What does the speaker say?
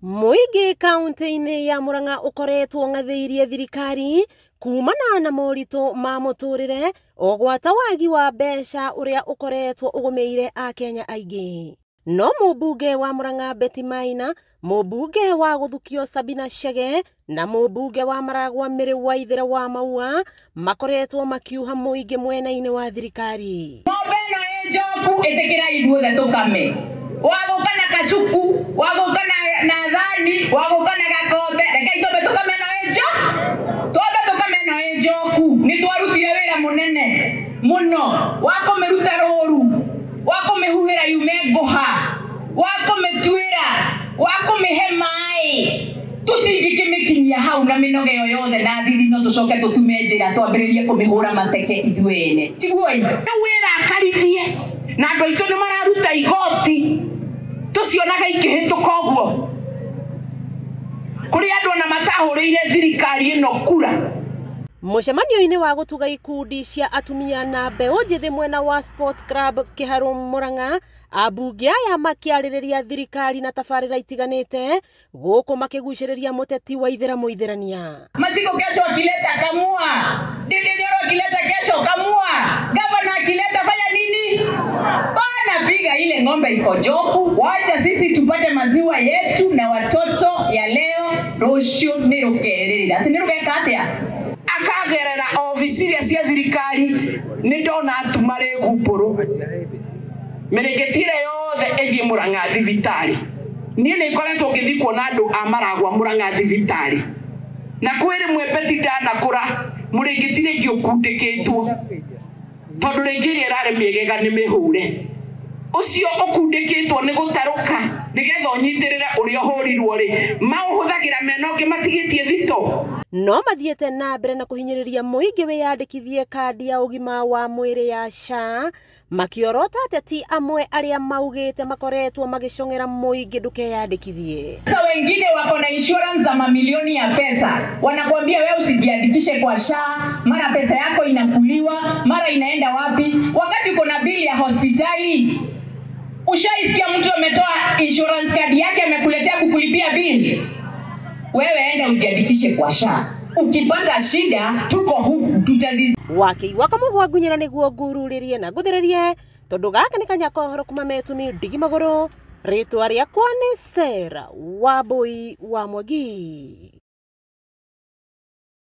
Muigi kaunti-ini ya Murang'a ukoretwo ngathĩirie thirikari kumana na moritũ ma mũtũrĩre ũgwata wagi wa mbeca ũrĩa ũkoretwo ũgũmĩire Akenya aingĩ. No mũmbunge wa Murang'a Betty Maina, mũmbunge wa Gũthukio Sabina Chege na mũmbunge wa Maragwa Mĩrĩ Waithĩra wa Maua makoretwo makiuha muigi mwena-inĩ wa thirikari. Ng'ombe ĩno ĩ njoku ĩtĩkĩra ithuothe tũkame. Wagoka na kacuku, wagoka na thani, wagoka na gakombe, reke ithuothe tũkame ĩno ĩ njoku. Twambe tũkame ĩno ĩ njoku. Nĩ twarutire wĩra mũnene mũno wa kũmĩruta rũru, wa kũmĩhuhĩra yume ngũha, wa kũmĩtuĩra, wa kũmĩhe maĩ. Tũtingĩkĩmĩkinyia hau na mĩnoga ĩyo yothe na thithi no tũcoke tũtume njĩra twambĩrĩrie kũmĩhũra mateke ithuĩ ene. Tiguoi? Rĩu wĩrakarithie na andũ aitũ nĩ mararuta igoti tũcionaga ikĩhĩtũka ũguo. Kũrĩ andũ ona matahũrĩire thirikari ĩno kura. Mũcemanio-inĩ wa gũtuga ikundi cia atumia na mbeũ njĩthĩ mwena wa Sports Club Kĩharũ Murang'a, ambunge aya makĩarĩrĩria thirikari na tabarĩra itiganĩte gũkũ makĩgucĩrĩria mũteti Waithĩra Mũithĩrania. Mashiko kesho akileta kamua, Ndindi Nyoro akileta kesho kamua, gavana akileta fanya nini? Bana piga ile ng'ombe iko joku, wacha sisi tupate maziwa yetu na watoto ya leo rũciũ nĩ rũkerĩrĩra. Ati nĩ rũgeka atĩa? Akagerera ofisiria cia thirikari nĩ ndona atumare gumbũrũ. Mĩrĩngĩtire yothe ĩthiĩ Murang'a thibitarĩ. Niĩ nĩ ngoretwo ngĩthiĩ kuona andũ a Maragwa Murang'a thibitarĩ. Na kwĩ rĩmwe Betty ndanakũra mũrĩngĩtire ngĩũkundĩkĩtwo. Tondũ rĩngĩ ĩrĩa ĩrarĩ mĩegega nĩ mĩhũre. Ũcio ũkundĩkĩtwo nĩ gũtarũka nĩgetha ũnyitĩrĩre ũrĩa ũhũrirwo rĩ. Maũhũthagĩra mena ũngĩ matigĩtie thito. No mathiĩte na mbere na kũhinyĩrĩria mũingĩ wĩyandĩkithie kandi ya ũgima wa mwĩrĩ ya SHA, makiorota ateti amwe arĩa maugĩte makoretwo magĩcong'era mũingĩ ndũkeyandĩkithie. Sasa wengine wako na insurance za mamilioni ya pesa, wanakuambia wewe usijiandikishe kwa SHA, mara pesa yako inakuliwa, mara inaenda wapi, wakati uko na bili ya hospitali. Ushaisikia mtu ametoa insurance card yake amekuletea kukulipia bili? Wewe enda ujiandikishe kwa SHA. Ukipata shida tuko huku tutazizi. Waki wakamuhwa gunyira niguo ngururirie na guthiririe tondu gaka ni kanyakohoro kuma metumi Ndigi Magũrũ. Ritwa rĩakwa nĩ Sarah Wambui wa Mwangi.